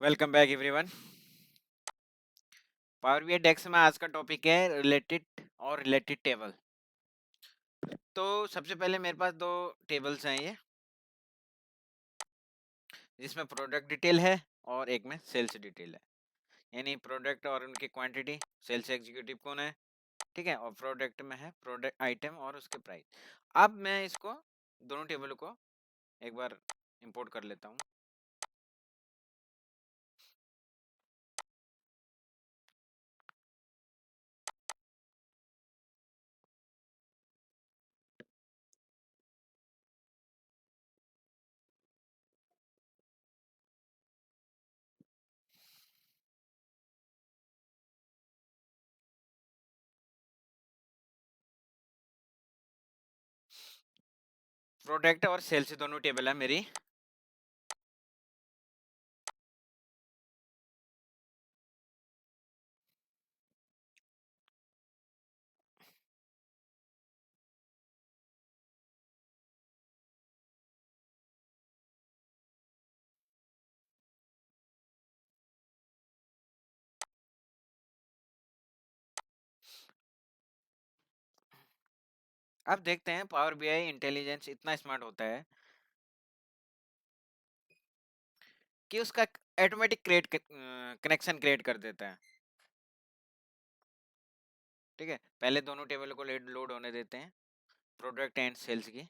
Welcome back everyone. Power BI desk में आज का टॉपिक है रिलेटेड और रिलेटेड टेबल। तो सबसे पहले मेरे पास दो टेबल्स हैं ये, जिसमें प्रोडक्ट डिटेल है और एक में सेल्स डिटेल है। यानी प्रोडक्ट और उनकी क्वांटिटी, सेल्स एग्जीक्यूटिव कौन है, ठीक है, और प्रोडक्ट में है प्रोडक्ट आइटम और उसके प्राइस। अब मैं इसको दोनों टेबल को एक बार इंपोर्ट कर लेता हूँ। प्रोडक्ट और सेल्स दोनों टेबल है मेरी। अब देखते हैं पावर बीआई इंटेलिजेंस इतना स्मार्ट होता है कि उसका ऑटोमेटिक कनेक्शन क्रिएट कर देता है। ठीक है, पहले दोनों टेबल को लोड होने देते हैं, प्रोडक्ट एंड सेल्स की।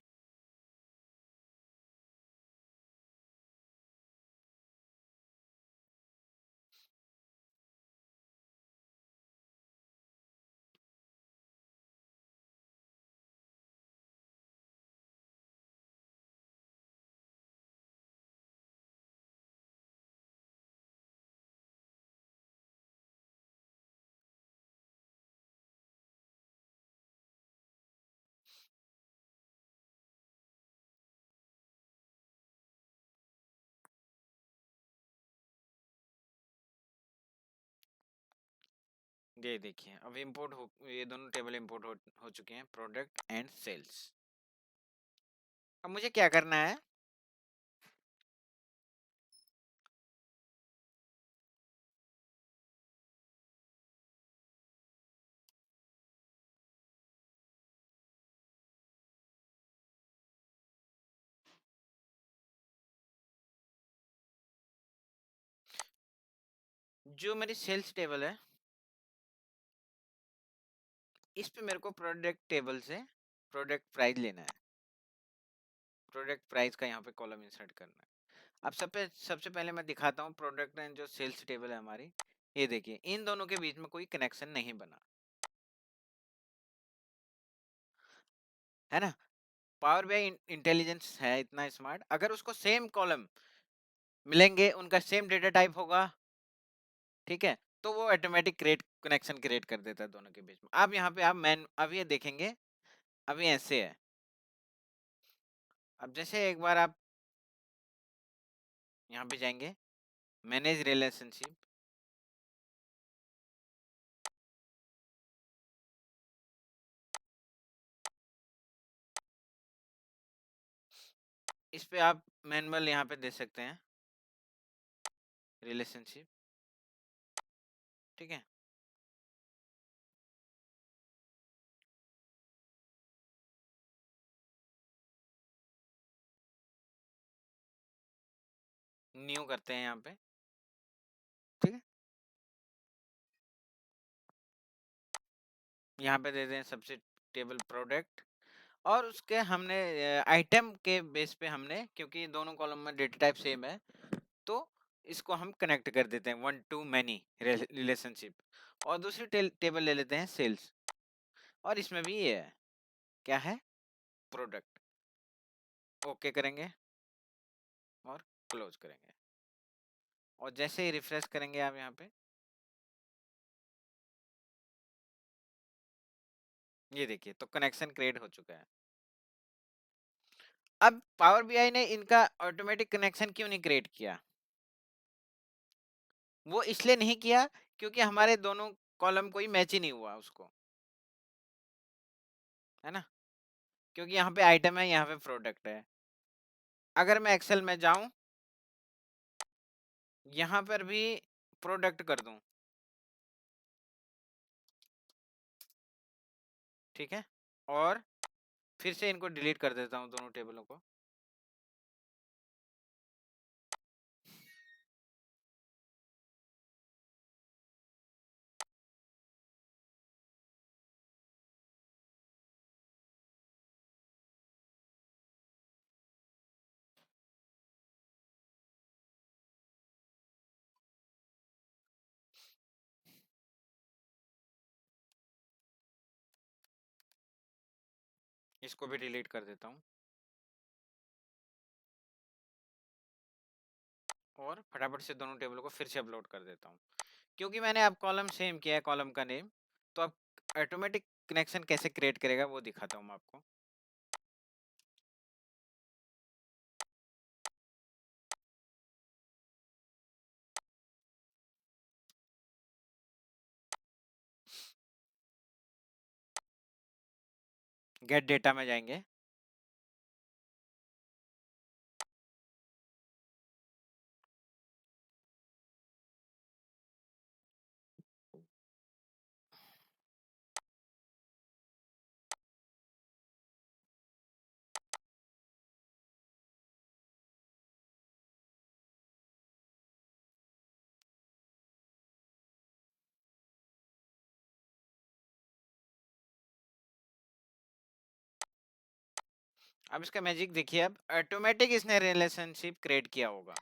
ये देखिए, अब ये दोनों टेबल इंपोर्ट हो चुके हैं, प्रोडक्ट एंड सेल्स। अब मुझे क्या करना है, जो मेरी सेल्स टेबल है इस पे मेरे को प्रोडक्ट टेबल से प्रोडक्ट प्राइस लेना है। प्रोडक्ट प्राइस का यहाँ पे कॉलम इंसर्ट करना है। अब सबसे पहले मैं दिखाता हूँ प्रोडक्ट एंड जो सेल्स टेबल है हमारी। ये देखिए, इन दोनों के बीच में कोई कनेक्शन नहीं बना, है ना। पावर बीआई इंटेलिजेंस है इतना स्मार्ट, अगर उसको सेम कॉलम मिलेंगे, उनका सेम डेटा टाइप होगा, ठीक है, तो वो ऑटोमेटिक कनेक्शन क्रिएट कर देता है दोनों के बीच में। अब यहाँ पे आप मैन अब ये देखेंगे, अभी ऐसे है। अब जैसे एक बार आप यहाँ पे जाएंगे, मैनेज रिलेशनशिप, इस पे आप मैनुअल यहाँ पे दे सकते हैं रिलेशनशिप, ठीक है। न्यू करते हैं यहाँ पे, ठीक है। यहाँ पे दे दें सबसे टेबल प्रोडक्ट, और उसके हमने आइटम के बेस पे हमने, क्योंकि दोनों कॉलम में डेटा टाइप सेम है, तो इसको हम कनेक्ट कर देते हैं वन टू मैनी रिलेशनशिप। और दूसरी टेबल ले लेते हैं सेल्स, और इसमें भी ये है, क्या है, प्रोडक्ट। ओके करेंगे और क्लोज करेंगे, और जैसे ही रिफ्रेश करेंगे आप यहाँ पे, ये देखिए, तो कनेक्शन क्रिएट हो चुका है। अब पावर बीआई ने इनका ऑटोमेटिक कनेक्शन क्यों नहीं क्रिएट किया? वो इसलिए नहीं किया क्योंकि हमारे दोनों कॉलम कोई मैच ही नहीं हुआ उसको, है ना। क्योंकि यहाँ पे आइटम है, यहाँ पे प्रोडक्ट है। अगर मैं एक्सेल में जाऊं, यहाँ पर भी प्रोडक्ट कर दूं, ठीक है, और फिर से इनको डिलीट कर देता हूँ दोनों टेबलों को। इसको भी डिलीट कर देता हूँ और फटाफट से दोनों टेबलों को फिर से अपलोड कर देता हूँ। क्योंकि मैंने अब कॉलम सेम किया है, कॉलम का नेम, तो अब ऑटोमेटिक कनेक्शन कैसे क्रिएट करेगा वो दिखाता हूँ मैं आपको। गेट डेटा में जाएंगे, अब इसका मैजिक देखिए, अब ऑटोमेटिक इसने रिलेशनशिप क्रिएट किया होगा।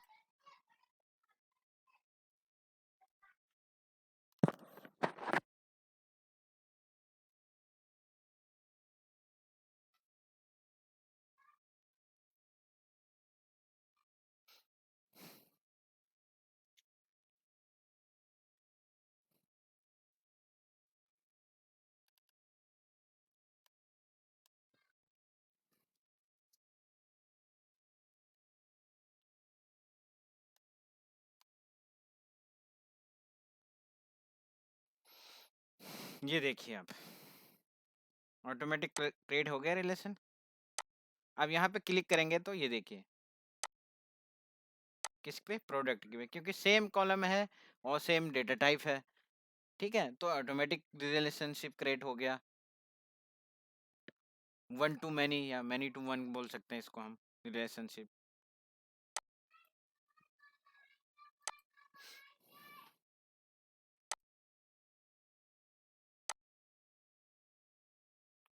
ये देखिए, अब ऑटोमेटिक क्रिएट हो गया रिलेशन। अब यहाँ पे क्लिक करेंगे तो ये देखिए, किस पे, प्रोडक्ट पे, क्योंकि सेम कॉलम है और सेम डेटा टाइप है, ठीक है, तो ऑटोमेटिक रिलेशनशिप क्रिएट हो गया। वन टू मैनी या मैनी टू वन बोल सकते हैं इसको हम, रिलेशनशिप।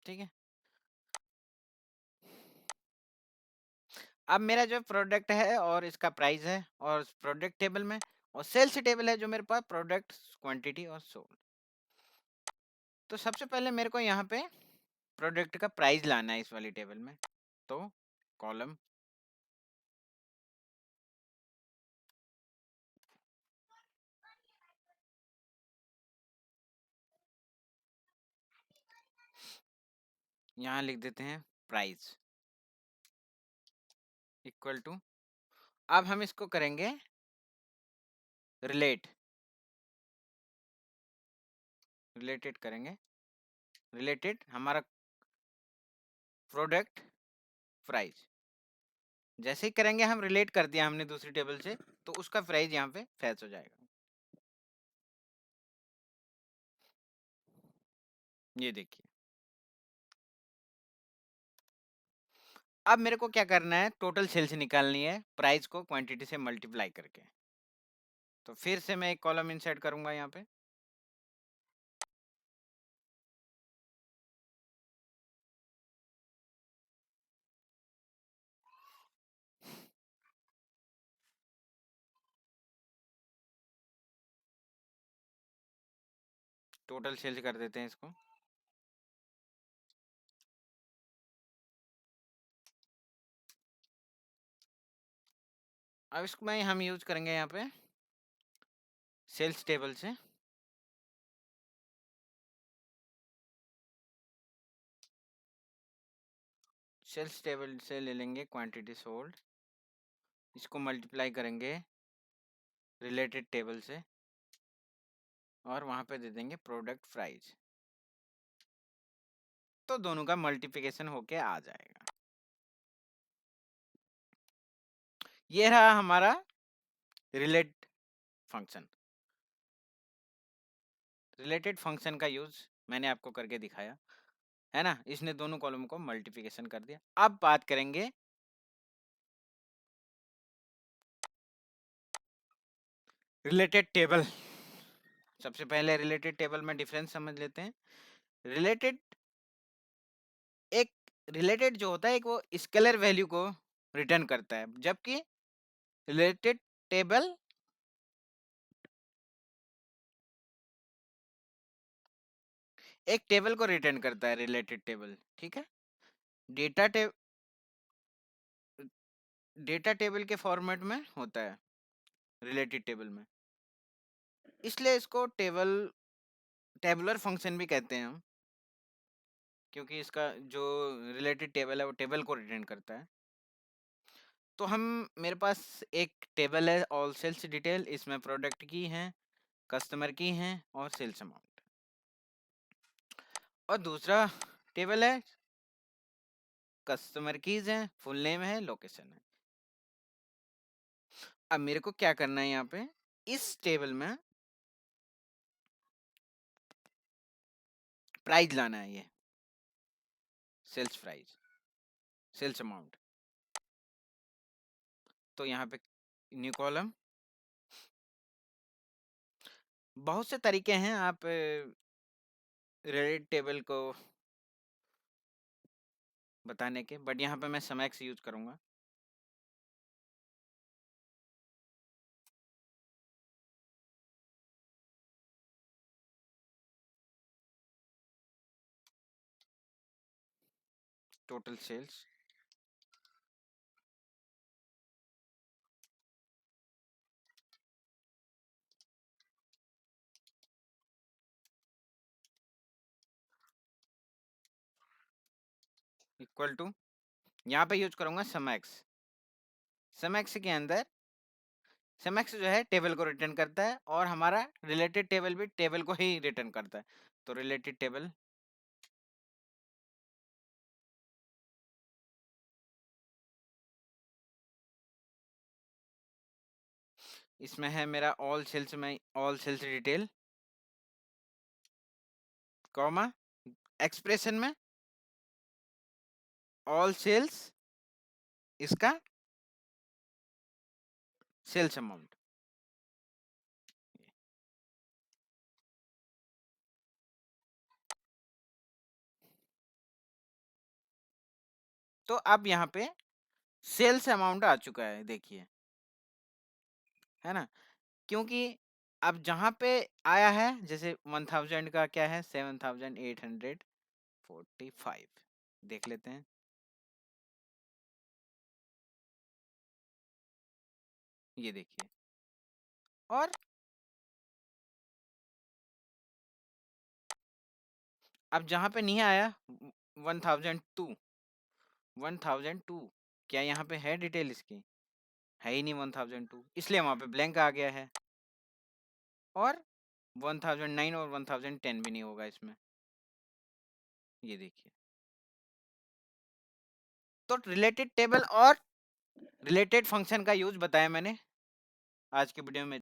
ठीक है, अब मेरा जो प्रोडक्ट है और इसका प्राइस है और प्रोडक्ट टेबल में, और सेल्स टेबल है जो मेरे पास, प्रोडक्ट क्वांटिटी और सोल्ड। तो सबसे पहले मेरे को यहाँ पे प्रोडक्ट का प्राइस लाना है इस वाली टेबल में, तो कॉलम, यहाँ लिख देते हैं प्राइस इक्वल टू, अब हम इसको करेंगे रिलेट, रिलेटेड करेंगे, रिलेटेड हमारा प्रोडक्ट प्राइस। जैसे ही करेंगे हम, रिलेट कर दिया हमने दूसरी टेबल से, तो उसका प्राइस यहाँ पे फैच हो जाएगा। ये देखिए, अब मेरे को क्या करना है, टोटल सेल्स निकालनी है प्राइस को क्वांटिटी से मल्टीप्लाई करके। तो फिर से मैं एक कॉलम इंसर्ट करूंगा यहाँ पे, टोटल सेल्स कर देते हैं इसको। अब इसको मैं हम यूज करेंगे यहाँ पे सेल्स टेबल से, सेल्स टेबल से ले लेंगे क्वांटिटी सोल्ड, इसको मल्टीप्लाई करेंगे रिलेटेड टेबल से, और वहां पे दे देंगे प्रोडक्ट प्राइस, तो दोनों का मल्टीप्लिकेशन होके आ जाएगा। ये रहा हमारा रिलेट फंक्शन। रिलेटेड फंक्शन का यूज मैंने आपको करके दिखाया है ना, इसने दोनों कॉलम को मल्टीप्लिकेशन कर दिया। अब बात करेंगे रिलेटेड टेबल। सबसे पहले रिलेटेड टेबल में डिफरेंस समझ लेते हैं। रिलेटेड एक रिलेटेड जो होता है एक वो स्केलर वैल्यू को रिटर्न करता है, जबकि रिलेटेड टेबल एक टेबल को रिटर्न करता है। रिलेटेड टेबल, ठीक है, डेटा टे डेटा टेबल के फॉर्मेट में होता है रिलेटेड टेबल में, इसलिए इसको टेबुलर फंक्शन भी कहते हैं हम, क्योंकि इसका जो रिलेटेड टेबल है वो टेबल को रिटर्न करता है। तो हम मेरे पास एक टेबल है ऑल सेल्स डिटेल, इसमें प्रोडक्ट की है, कस्टमर की है और सेल्स अमाउंट। और दूसरा टेबल है कस्टमर कीज है, फुल नेम है, लोकेशन है। अब मेरे को क्या करना है, यहाँ पे इस टेबल में प्राइस लाना है, ये सेल्स प्राइस, सेल्स अमाउंट। तो यहाँ पे न्यू कॉलम, बहुत से तरीके हैं आप रिलेटेड टेबल को बताने के, बट यहाँ पे मैं समएक्स यूज करूंगा। टोटल सेल्स इक्वल टू, यहाँ पे यूज करूंगा समएक्स। समएक्स के अंदर समएक्स जो है टेबल को रिटर्न करता है, और हमारा रिलेटेड टेबल भी टेबल को ही रिटर्न करता है। तो रिलेटेड टेबल इसमें है मेरा ऑल सेल्स में all sales detail, comma expression में ऑल सेल्स इसका सेल्स अमाउंट। तो अब यहाँ पे सेल्स अमाउंट आ चुका है, देखिए, है ना, क्योंकि अब जहाँ पे आया है, जैसे 1000 का क्या है, 7845, देख लेते हैं। ये देखिए, और अब जहाँ पे नहीं आया 1002, क्या यहाँ पे है डिटेल इसकी, है ही नहीं 1002, इसलिए वहां पे ब्लैंक आ गया है। और 1009 और 1010 भी नहीं होगा इसमें, ये देखिए। तो रिलेटेड टेबल और रिलेटेड फंक्शन का यूज बताया मैंने आज के वीडियो में।